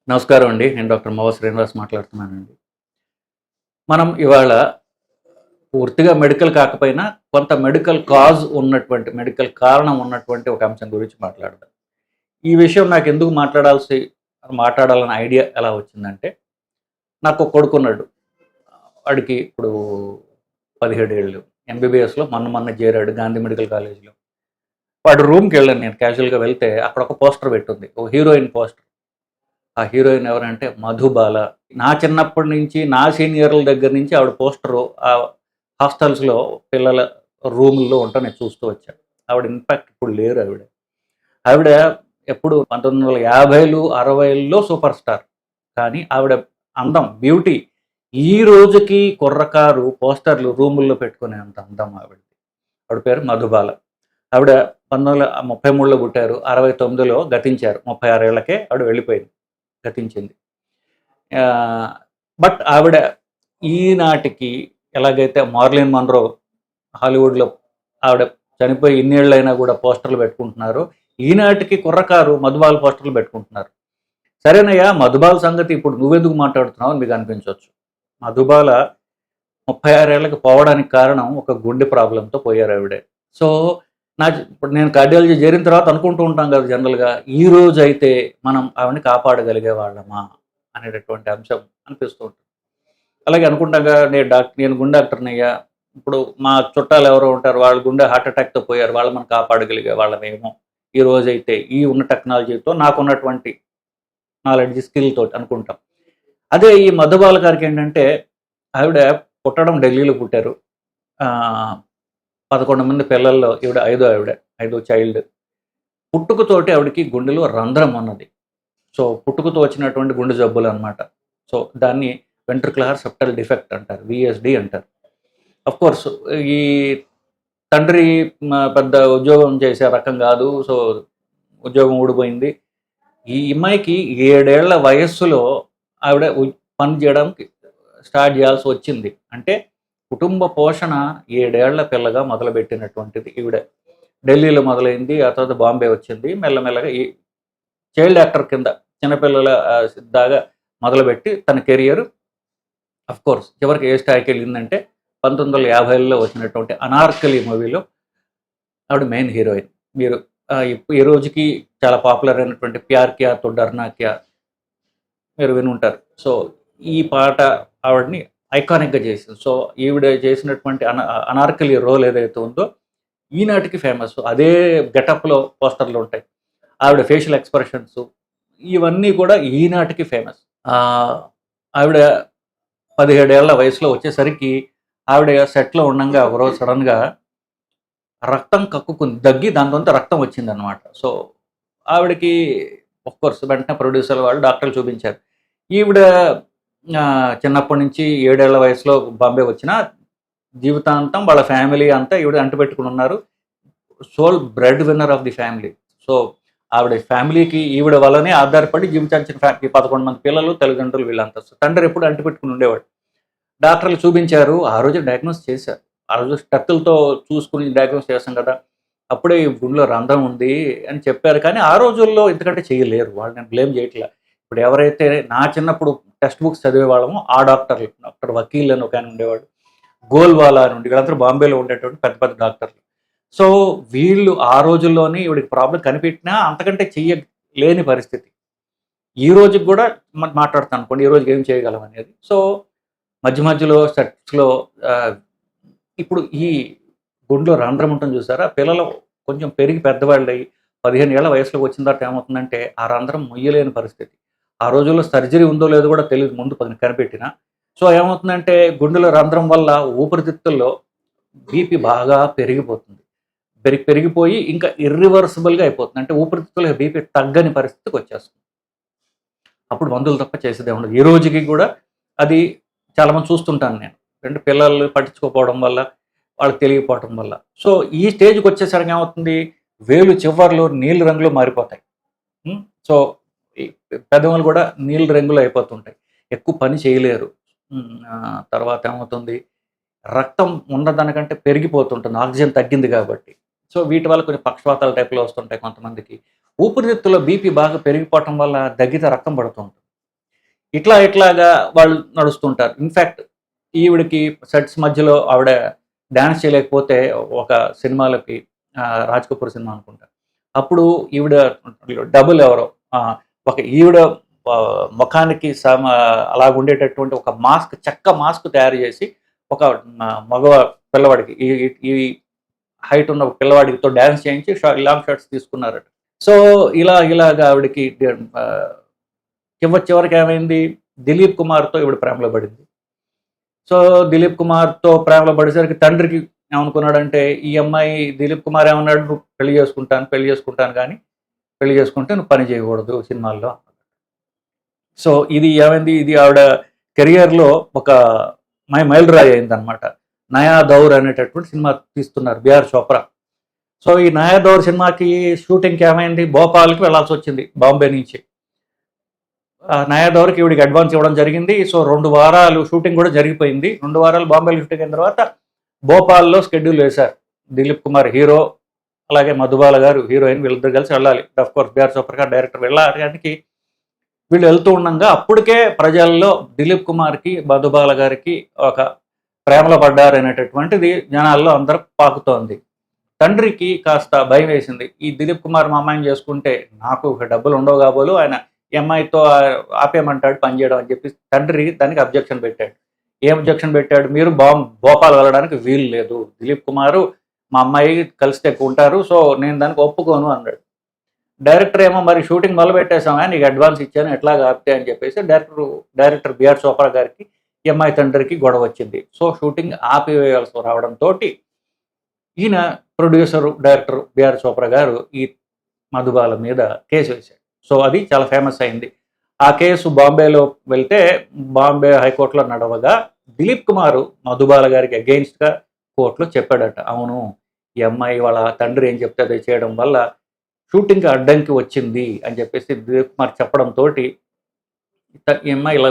నమస్కారం అండి. నేను డాక్టర్ మోవ శ్రీనివాస్ మాట్లాడుతున్నానండి. మనం ఇవాళ పూర్తిగా మెడికల్ కాకపోయినా కొంత మెడికల్ కాజ్ ఉన్నటువంటి, మెడికల్ కారణం ఉన్నటువంటి ఒక అంశం గురించి మాట్లాడదాం. ఈ విషయం నాకెందుకు మాట్లాడాలన్న ఐడియా ఎలా వచ్చిందంటే, నాకొక కొడుకున్నాడు. వాడికి ఇప్పుడు 17 ఏళ్ళు. ఎంబీబీఎస్‌లో మొన్న చేరాడు గాంధీ మెడికల్ కాలేజ్‌లో. వాడి రూమ్‌కెళ్ళాను నేను క్యాజువల్‌గా వెళ్తే అక్కడ ఒక పోస్టర్ పెట్టుంది. ఓ హీరోయిన్ పోస్టర్. ఆ హీరోయిన్ ఎవరంటే మధుబాల. నా చిన్నప్పటి నుంచి నా సీనియర్ల దగ్గర నుంచి ఆవిడ పోస్టరు హాస్టల్స్‌లో పిల్లల రూముల్లో ఉండటం నేను చూస్తూ వచ్చాను. ఆవిడ ఇన్‌ఫాక్ట్ ఇప్పుడు లేరు ఆవిడ. ఆవిడ ఎప్పుడు 1950లు, 60ల్లో సూపర్ స్టార్. కానీ ఆవిడ అందం, బ్యూటీ ఈ రోజుకి కుర్రకారు పోస్టర్లు రూముల్లో పెట్టుకునేంత అందం ఆవిడది. ఆవిడ పేరు మధుబాల. ఆవిడ 1933లో పుట్టారు. 69లో గతించారు. 36 ఏళ్లకే ఆవిడ వెళ్ళిపోయింది. గతించింది. బట్ ఆవిడ ఈనాటికి ఎలాగైతే మార్లిన్ మన్రో హాలీవుడ్లో ఆవిడ చనిపోయి ఇన్నేళ్ళైనా కూడా పోస్టర్లు పెట్టుకుంటున్నారు, ఈనాటికి కుర్రకారు మధుబాల పోస్టర్లు పెట్టుకుంటున్నారు. సరేనయ్యా, మధుబాల సంగతి ఇప్పుడు నువ్వెందుకు మాట్లాడుతున్నావు అని మీకు అనిపించవచ్చు. మధుబాల 36 ఏళ్ళకి పోవడానికి కారణం ఒక గుండె ప్రాబ్లంతో పోయారు ఆవిడే. సో ఇప్పుడు నేను కార్డియాలజీ చేరిన తర్వాత అనుకుంటూ ఉంటాం కదా జనరల్గా, ఈ రోజు అయితే మనం ఆవిడని కాపాడగలిగే వాళ్ళమా అనేటటువంటి అంశం అనిపిస్తూ ఉంటుంది. అలాగే అనుకుంటాగా నేను గుండె డాక్టర్ని అయ్యా, ఇప్పుడు మా చుట్టాలు ఎవరో ఉంటారు, వాళ్ళు గుండె హార్ట్ అటాక్తో పోయారు, వాళ్ళు మనం కాపాడగలిగే వాళ్ళమేమో ఈ రోజైతే ఈ ఉన్న టెక్నాలజీతో, నాకున్నటువంటి నాలెడ్జ్ స్కిల్ తోటి అనుకుంటాం. అదే ఈ మధుబాల గారికి ఏంటంటే, ఆవిడ పుట్టడం ఢిల్లీలో పుట్టారు. 11 మంది పిల్లల్లో ఈవిడ ఐదో చైల్డ్. పుట్టుకతోటి ఆవిడకి గుండెలో రంధ్రం ఉన్నది. సో పుట్టుకతో వచ్చినటువంటి గుండె జబ్బులు అనమాట. సో దాన్ని వెంట్రికులర్ సెప్టల్ డిఫెక్ట్ అంటారు, విఎస్డి అంటారు. అఫ్ కోర్స్ ఈ తండ్రి పెద్ద ఉద్యోగం చేసే రకం కాదు. సో ఉద్యోగం ఊడిపోయింది. ఈ అమ్మాయికి 7 ఏళ్ల వయస్సులో ఆవిడ పని చేయడానికి స్టార్ట్ చేయాల్సి వచ్చింది. అంటే కుటుంబ పోషణ 7 ఏళ్ల పిల్లగా మొదలుపెట్టినటువంటిది ఈవిడ. ఢిల్లీలో మొదలైంది, ఆ తర్వాత బాంబే వచ్చింది. మెల్లమెల్లగా ఈ చైల్డ్ యాక్టర్ కింద చిన్నపిల్లల దాగా మొదలుపెట్టి తన కెరియర్ అఫ్ కోర్స్ చివరికి ఏ స్థాయికి వెళ్ళిందంటే 1950ల్లో వచ్చినటువంటి అనార్కలి మూవీలో ఆవిడ మెయిన్ హీరోయిన్. మీరు ఈ రోజుకి చాలా పాపులర్ అయినటువంటి ప్యార్ క్యా తో డర్నా క్యా మీరు విని ఉంటారు. సో ఈ పాట ఆవిడని ఐకానిక్గా చేసింది. సో ఈవిడ చేసినటువంటి అనార్కలి రోల్ ఏదైతే ఉందో ఈనాటికి ఫేమస్. అదే గెటప్లో పోస్టర్లు ఉంటాయి. ఆవిడ ఫేషియల్ ఎక్స్ప్రెషన్స్ ఇవన్నీ కూడా ఈనాటికి ఫేమస్. ఆవిడ 17 ఏళ్ల వయసులో వచ్చేసరికి ఆవిడ సెట్లో ఉండగా ఒకరోజు సడన్గా రక్తం కక్కుకుంది, దగ్గి దాంతో రక్తం వచ్చిందనమాట. సో ఆవిడకి కోర్స్ వెంటనే ప్రొడ్యూసర్ వాళ్ళు డాక్టర్లు చూపించారు. ఈవిడ చిన్నప్పటి నుంచి 7 ఏళ్ల వయసులో బాంబే వచ్చిన జీవితాంతం వాళ్ళ ఫ్యామిలీ అంతా ఈవిడ అంటుపెట్టుకుని ఉన్నారు. Sole breadwinner of the family. So ఆవిడ ఫ్యామిలీకి ఈవిడ వల్లనే ఆధారపడి జీవించాల్సిన ఫ్యామిలీ 11 మంది పిల్లలు, తల్లిదండ్రులు వీళ్ళంతా. తండ్రి ఎప్పుడు అంటుపెట్టుకుని ఉండేవాడు. డాక్టర్లు చూపించారు, ఆ రోజు డయాగ్నోస్ చేశారు. ఆ రోజు టెస్టులతో చూసుకుని డయాగ్నోస్ చేస్తాం కదా, అప్పుడే ఈ గుండెలో రంధ్రం ఉంది అని చెప్పారు. కానీ ఆ రోజుల్లో ఎందుకంటే చేయలేరు, వాళ్ళు నేను బ్లేమ్ చేయట్లే. ఇప్పుడు ఎవరైతే నా చిన్నప్పుడు టెక్స్ట్ బుక్స్ చదివే వాళ్ళమో ఆ డాక్టర్లు, డాక్టర్ వకీల్ అని ఒక ఆయన ఉండేవాడు, గోల్వాలా అని ఉండి, వీళ్ళందరూ బాంబేలో ఉండేటువంటి పెద్ద పెద్ద డాక్టర్లు. సో వీళ్ళు ఆ రోజుల్లోనే ఈవిడికి ప్రాబ్లం కనిపెట్టినా అంతకంటే చెయ్యలేని పరిస్థితి. ఈ రోజుకి కూడా మాట్లాడుతాను అనుకోండి, ఈ రోజుకి ఏం చేయగలం అనేది. సో మధ్యలో సెట్స్లో ఇప్పుడు ఈ గుండెలో రంధ్రం ఉంటుంది చూసారా, పిల్లలు కొంచెం పెరిగి పెద్దవాళ్ళు అయ్యి 15 ఏళ్ల వయసులోకి వచ్చిన తర్వాత ఏమవుతుందంటే ఆ రంధ్రం మొయ్యలేని పరిస్థితి. ఆ రోజుల్లో సర్జరీ ఉందో లేదో కూడా తెలియదు ముందు కనిపెట్టిన. సో ఏమవుతుందంటే గుండెలో రంధ్రం వల్ల ఊపిరితిత్తుల్లో బీపీ బాగా పెరిగిపోతుంది. పెరిగిపోయి ఇంకా ఇర్రివర్సిబుల్గా అయిపోతుంది. అంటే ఊపిరితిత్తుల బీపీ తగ్గని పరిస్థితికి వచ్చేస్తుంది. అప్పుడు మందులు తప్ప చేసేదే ఉండదు. ఈ రోజుకి కూడా అది చాలామంది చూస్తుంటాను నేను. రెండు పిల్లలు పట్టించుకోకపోవడం వల్ల, వాళ్ళకి తెలియకపోవడం వల్ల. సో ఈ స్టేజ్కి వచ్చేసరికి ఏమవుతుంది, వేలు చివర్లు నీళ్ళ రంగులో మారిపోతాయి. సో పెదవులు కూడా నీళ్ళ రంగులో అయిపోతుంటాయి, ఎక్కువ పని చేయలేరు. తర్వాత ఏమవుతుంది, రక్తం ఉన్నదానికంటే పెరిగిపోతుంటుంది, ఆక్సిజన్ తగ్గింది కాబట్టి. సో వీటి వల్ల కొన్ని పక్షవాతాల టైప్లో వస్తుంటాయి కొంతమందికి. ఊపిరితిత్తులో బీపీ బాగా పెరిగిపోవటం వల్ల దగ్గితే రక్తం పడుతుంటుంది. ఇట్లాగా వాళ్ళు నడుస్తుంటారు. ఇన్ఫ్యాక్ట్ ఈవిడికి సెట్స్ మధ్యలో ఆవిడ డాన్స్ చేయలేకపోతే ఒక సినిమాలకి రాజ్ కపూర్ సినిమా అనుకుంటా. అప్పుడు ఈవిడ డబుల్ ఎవరో ఒక ఈవిడ ముఖానికి అలాగుండేటటువంటి ఒక మాస్క్, చెక్క మాస్క్ తయారు చేసి ఒక మగ పిల్లవాడికి ఈ హైట్ ఉన్న పిల్లవాడితో డ్యాన్స్ చేయించి లాంగ్ షార్ట్స్ తీసుకున్నారట. సో ఇలాగా ఆవిడకి చివరికి ఏమైంది, దిలీప్ కుమార్తో ఈవిడ ప్రేమలో పడింది. సో దిలీప్ కుమార్తో ప్రేమలో పడేసరికి తండ్రికి ఏమనుకున్నాడంటే, ఈ అమ్మాయి దిలీప్ కుమార్ ఏమన్నాడు, నువ్వు పెళ్లి చేసుకుంటాను కానీ పెళ్లి చేసుకుంటే నువ్వు పని చేయకూడదు సినిమాల్లో. సో ఇది ఏమైంది, ఇది ఆవిడ కెరియర్లో ఒక మైలురాయి అయిందనమాట. నయా దౌర్ అనేటటువంటి సినిమా తీస్తున్నారు బిఆర్ చోప్రా. సో ఈ నయా దౌర్ సినిమాకి షూటింగ్కి ఏమైంది, భోపాల్కి వెళ్ళాల్సి వచ్చింది బాంబే నుంచి. నయా దౌర్కి ఈవిడికి అడ్వాన్స్ ఇవ్వడం జరిగింది. సో 2 వారాలు షూటింగ్ కూడా జరిగిపోయింది. 2 వారాలు బాంబేలో షూటింగ్ అయిన తర్వాత భోపాల్లో స్కెడ్యూల్ వేశారు. దిలీప్ కుమార్ హీరో, అలాగే మధుబాల గారు హీరోయిన్, వీళ్ళిద్దరు కలిసి వెళ్ళాలి. ఆఫ్ కోర్స్ బిఆర్ చోప్రా గారు డైరెక్టర్. వెళ్ళడానికి వీళ్ళు వెళ్తూ ఉండగా అప్పటికే ప్రజల్లో దిలీప్ కుమార్కి మధుబాల గారికి ఒక ప్రేమలో పడ్డారనేటటువంటిది జనాల్లో అందరూ పాకుతోంది. తండ్రికి కాస్త భయం వేసింది, ఈ దిలీప్ కుమార్ మా అమ్మాయిని చేసుకుంటే నాకు డబ్బులు ఉండవు కాబోలు, ఆయన ఈ అమ్మాయితో ఆపేయమంటాడు పని చేయడం అని చెప్పి తండ్రి దానికి అబ్జెక్షన్ పెట్టాడు. ఏం అబ్జెక్షన్ పెట్టాడు, మీరు భోపాల్ వెళ్ళడానికి వీలు లేదు, దిలీప్ కుమారు మా అమ్మాయి కలిస్తే ఉంటారు, సో నేను దానికి ఒప్పుకోను అన్నాడు. డైరెక్టర్ ఏమో మరి షూటింగ్ మొదలు పెట్టేసామా, నీకు అడ్వాన్స్ ఇచ్చాను ఎట్లాగా ఆపితే అని చెప్పేసి డైరెక్టర్ బిఆర్ చోప్రా గారికి ఈ అమ్మాయి తండ్రికి గొడవ వచ్చింది. సో షూటింగ్ ఆపివేయాల్సి రావడంతో ఈయన ప్రొడ్యూసరు డైరెక్టర్ బిఆర్ చోప్రా గారు ఈ మధుబాల మీద కేసు వేశాడు. సో అది చాలా ఫేమస్ అయింది. ఆ కేసు బాంబేలో వెళ్తే బాంబే హైకోర్టులో నడవగా దిలీప్ కుమార్ మధుబాల గారికి అగెయిన్స్ట్గా కోర్టులో చెప్పాడట, అవును ఈ అమ్మాయి వాళ్ళ తండ్రి ఏం చెప్తే అది చేయడం వల్ల షూటింగ్కి అడ్డంకి వచ్చింది అని చెప్పేసి దిలీప్ కుమార్ చెప్పడంతో ఈ అమ్మాయి ఇలా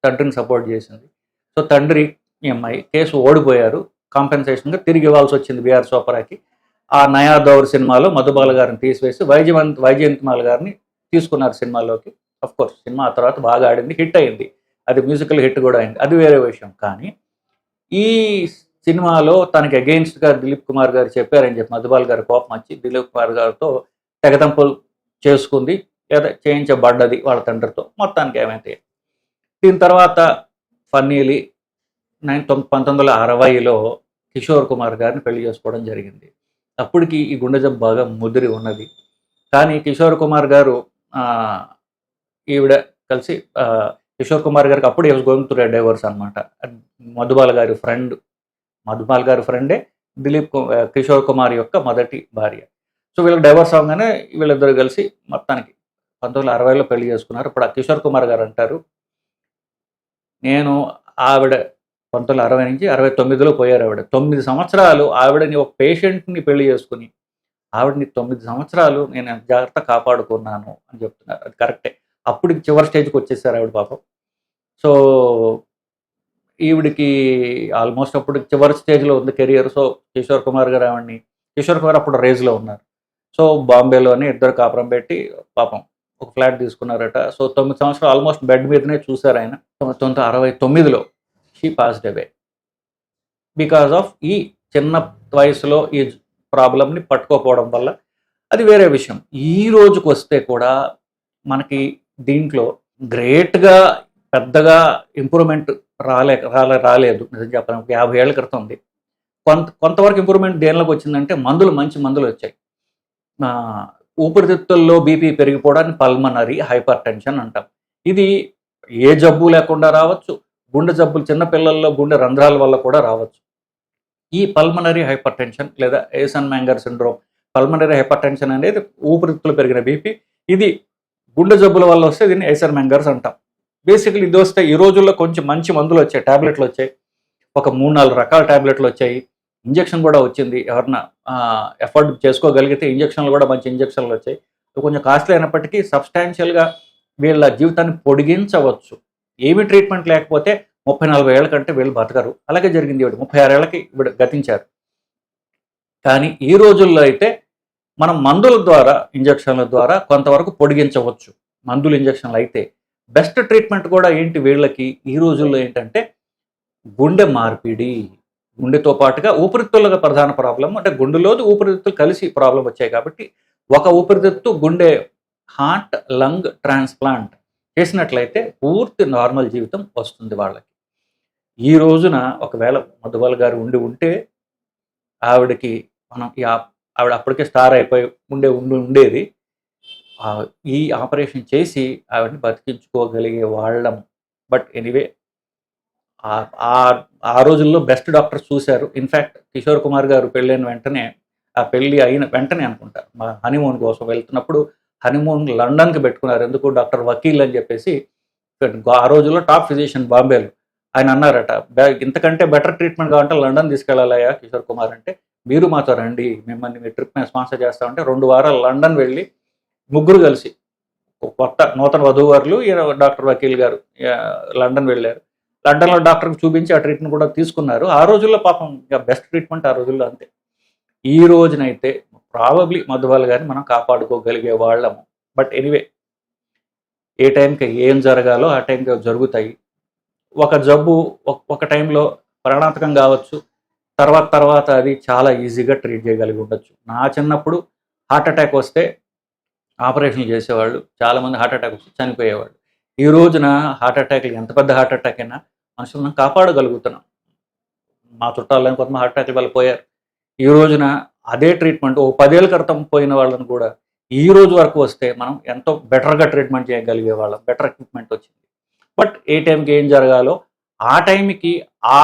తండ్రిని సపోర్ట్ చేసింది. సో తండ్రి ఈ అమ్మాయి కేసు ఓడిపోయారు. కాంపెన్సేషన్గా తిరిగి ఇవ్వాల్సి వచ్చింది బిఆర్ చోప్రాకి. ఆ నయా దౌర్ సినిమాలో మధుబాల గారిని తీసివేసి వైజయంతిమాల గారిని తీసుకున్నారు సినిమాలోకి. అఫ్ కోర్స్ సినిమా ఆ తర్వాత బాగా ఆడింది, హిట్ అయింది, అది మ్యూజికల్ హిట్ కూడా అయింది, అది వేరే విషయం. కానీ ఈ సినిమాలో తనకి అగెయిన్స్ట్గా దిలీప్ కుమార్ గారు చెప్పారని చెప్పి మధుబాల గారి కోపం వచ్చి దిలీప్ కుమార్ గారితో తెగతంపులు చేసుకుంది, లేదా చేయించబడ్డది వాళ్ళ తండ్రితో. మొత్తానికి ఏమైతే దీని తర్వాత ఫన్నీలీ 1960లో కిషోర్ కుమార్ గారిని పెళ్లి చేసుకోవడం జరిగింది. అప్పటికి ఈ గుండె జబ్బు బాగా ముదిరి ఉన్నది. కానీ కిషోర్ కుమార్ గారు ఈవిడ కలిసి కిషోర్ కుమార్ గారికి అప్పుడు వాజ్ గోయింగ్ టు డైవర్స్ అనమాట. మధుబాల గారి ఫ్రెండే కిషోర్ కుమార్ యొక్క మొదటి భార్య. సో వీళ్ళకి డైవర్స్ అవగానే వీళ్ళిద్దరు కలిసి మొత్తానికి 1960లో పెళ్లి చేసుకున్నారు. ఇప్పుడు ఆ కిషోర్ కుమార్ గారు అంటారు, నేను ఆవిడ 1960 నుంచి 69లో పోయారు. ఆవిడ 9 సంవత్సరాలు ఆవిడని ఒక పేషెంట్ని పెళ్లి చేసుకుని ఆవిడని 9 సంవత్సరాలు నేను జాగ్రత్త కాపాడుకున్నాను అని చెప్తున్నారు. అది కరెక్టే. అప్పటికి చివరి స్టేజ్కి వచ్చేసారు ఆవిడ పాపం. సో ఈవిడికి ఆల్మోస్ట్ అప్పుడు చివరి స్టేజ్లో ఉంది కెరియర్. సో కిషోర్ కుమార్ అప్పుడు రేజ్లో ఉన్నారు. సో బాంబేలోనే ఇద్దరు కాపురం పెట్టి పాపం ఒక ఫ్లాట్ తీసుకున్నారట. సో 9 సంవత్సరాలు ఆల్మోస్ట్ బెడ్ మీదనే చూశారు ఆయన. 1969లో she passed away because of ఈ చిన్న వయసులో ఈ ప్రాబ్లమ్ని పట్టుకోపోవడం వల్ల. అది వేరే విషయం. ఈ రోజుకి వస్తే కూడా మనకి దీంట్లో గ్రేట్గా పెద్దగా ఇంప్రూవ్మెంట్ రాలేదు నిజం చెప్పాలి. 50 ఏళ్ల క్రితం ఉంది. కొంతవరకు ఇంప్రూవ్మెంట్ దేనిలోకి వచ్చిందంటే మంచి మందులు వచ్చాయి. ఊపిరితిత్తుల్లో బీపీ పెరిగిపోవడాన్ని పల్మనరీ హైపర్ టెన్షన్ అంటాం. ఇది ఏ జబ్బు లేకుండా రావచ్చు. గుండె జబ్బులు చిన్నపిల్లల్లో గుండె రంధ్రాల వల్ల కూడా రావచ్చు. ఈ పల్మనరీ హైపర్ టెన్షన్ లేదా ఏసన్-మెంగర్ సిండ్రోమ్, పల్మనరీ హైపర్ టెన్షన్ అనేది ఊపిరితిత్తులు పెరిగిన బీపీ. ఇది గుండె జబ్బుల వల్ల వస్తే దీన్ని ఏసన్-మెంగర్స్ అంటాం. బేసికలీ ఇది వస్తే ఈ రోజుల్లో కొంచెం మంచి మందులు వచ్చాయి, ట్యాబ్లెట్లు వచ్చాయి, ఒక 3-4 రకాల ట్యాబ్లెట్లు వచ్చాయి, ఇంజక్షన్ కూడా వచ్చింది. ఎవరన్నా ఎఫర్డ్ చేసుకోగలిగితే ఇంజక్షన్లు కూడా మంచి ఇంజక్షన్లు వచ్చాయి. కొంచెం కాస్ట్లీ అయినప్పటికీ సబ్స్టాన్షియల్గా వీళ్ళ జీవితాన్ని పొడిగించవచ్చు. ఏమి ట్రీట్మెంట్ లేకపోతే 30-40 ఏళ్ల కంటే వీళ్ళు బతకరు. అలాగే జరిగింది. 36 ఏళ్ళకి గతించారు. కానీ ఈ రోజుల్లో అయితే మనం మందుల ద్వారా, ఇంజక్షన్ల ద్వారా కొంతవరకు పొడిగించవచ్చు. మందులు ఇంజక్షన్లు అయితే బెస్ట్ ట్రీట్మెంట్ కూడా ఏంటి వీళ్ళకి ఈ రోజుల్లో ఏంటంటే గుండె మార్పిడి. గుండెతో పాటుగా ఊపిరితిత్తులుగా ప్రధాన ప్రాబ్లం. అంటే గుండెలోది ఊపిరితిత్తులు కలిసి ప్రాబ్లం వచ్చాయి కాబట్టి ఒక ఊపిరితిత్తు గుండె హార్ట్ లంగ్ ట్రాన్స్ప్లాంట్ చేసినట్లయితే పూర్తి నార్మల్ జీవితం వస్తుంది వాళ్ళకి. ఈ రోజున ఒకవేళ మధుబాల గారు ఉంటే ఆవిడకి మనం ఆవిడ అప్పటికే స్టార్ అయిపోయి ఉండేది. ఈ ఆపరేషన్ చేసి ఆవిడని బతికించుకోగలిగే వాళ్ళం. బట్ ఎనీవే ఆ రోజుల్లో బెస్ట్ డాక్టర్స్ చూశారు. ఇన్ఫ్యాక్ట్ కిషోర్ కుమార్ గారు పెళ్ళైన వెంటనే, ఆ పెళ్ళి అయిన వెంటనే అనుకుంటా, మా హనీమూన్ కోసం వెళ్తున్నప్పుడు హనీమూన్ లండన్కి పెట్టుకున్నారు. ఎందుకు, డాక్టర్ వకీల్ అని చెప్పేసి ఆ రోజుల్లో టాప్ ఫిజిషియన్ బాంబేలో. ఆయన అన్నారట, ఇంతకంటే బెటర్ ట్రీట్మెంట్ కావాలంటే లండన్ తీసుకెళ్ళాలయ్యా కిషోర్ కుమార్ అంటే, మీరు మాతో రండి, మిమ్మల్ని మీ ట్రిప్ మేము స్పాన్సర్ చేస్తామంటే 2 వారాలు లండన్ వెళ్ళి ముగ్గురు కలిసి, కొత్త నూతన వధూవరులు డాక్టర్ వకీల్ గారు లండన్ వెళ్ళారు. లండన్లో డాక్టర్కి చూపించి ఆ ట్రీట్మెంట్ కూడా తీసుకున్నారు. ఆ రోజుల్లో పాపం ఇక బెస్ట్ ట్రీట్మెంట్ ఆ రోజుల్లో అంతే. ఈ రోజునైతే ప్రాబబ్లీ మధుబాల గారిని మనం కాపాడుకోగలిగే వాళ్ళము. బట్ ఎనీవే, ఏ టైంకి ఏం జరగాలో ఆ టైంకి జరుగుతాయి. ఒక జబ్బు ఒక టైంలో ప్రాణాంతకం కావచ్చు, తర్వాత అది చాలా ఈజీగా ట్రీట్ చేయగలిగి ఉండొచ్చు. నా చిన్నప్పుడు హార్ట్ అటాక్ వస్తే ఆపరేషన్లు చేసేవాళ్ళు, చాలామంది హార్ట్ అటాక్ వచ్చి చనిపోయేవాళ్ళు. ఈ రోజున హార్ట్ అటాక్లు ఎంత పెద్ద హార్ట్ అటాక్ అయినా మనుషులను కాపాడగలుగుతున్నాం. మా చుట్టాలని కొంతమంది హార్ట్ అటాక్ వల్ల పోయారు. ఈ రోజున అదే ట్రీట్మెంట్ 10 ఏళ్ళ క్రితం పోయిన వాళ్ళని కూడా ఈ రోజు వరకు వస్తే మనం ఎంతో బెటర్గా ట్రీట్మెంట్ చేయగలిగే వాళ్ళం. బెటర్ ఎక్విప్మెంట్ వచ్చింది. బట్ ఏ టైంకి ఏం జరగాలో ఆ టైంకి ఆ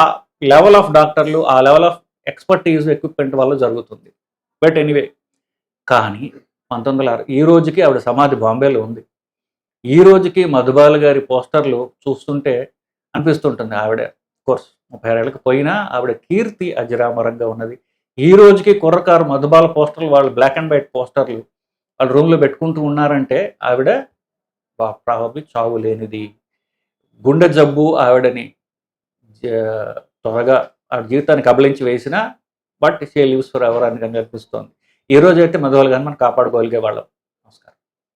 లెవెల్ ఆఫ్ డాక్టర్లు, ఆ లెవెల్ ఆఫ్ ఎక్స్పర్టీజ్ ఎక్విప్మెంట్ వల్ల జరుగుతుంది. బట్ ఎనీవే, కానీ 1906 ఈ రోజుకి ఆవిడ సమాధి బాంబేలో ఉంది. ఈ రోజుకి మధుబాల గారి పోస్టర్లు చూస్తుంటే అనిపిస్తుంటుంది, ఆవిడ కోర్స్ 36 ఏళ్ళకి పోయినా ఆవిడ కీర్తి అజరామరంగా ఉన్నది. ఈ రోజుకి కుర్రకారు మధుబాల పోస్టర్లు, వాళ్ళు బ్లాక్ అండ్ వైట్ పోస్టర్లు వాళ్ళ రూమ్లో పెట్టుకుంటూ ఉన్నారంటే ఆవిడ ప్రాబబ్లీ చావు లేనిది. గుండె జబ్బు ఆవిడని త్వరగా ఆవిడ జీవితాన్ని కబలించి వేసినా, but she lives for ever అని అనిపిస్తోంది. ఈ రోజు అయితే మధుబాల గారిని మనం కాపాడుకోగలిగే వాళ్ళం.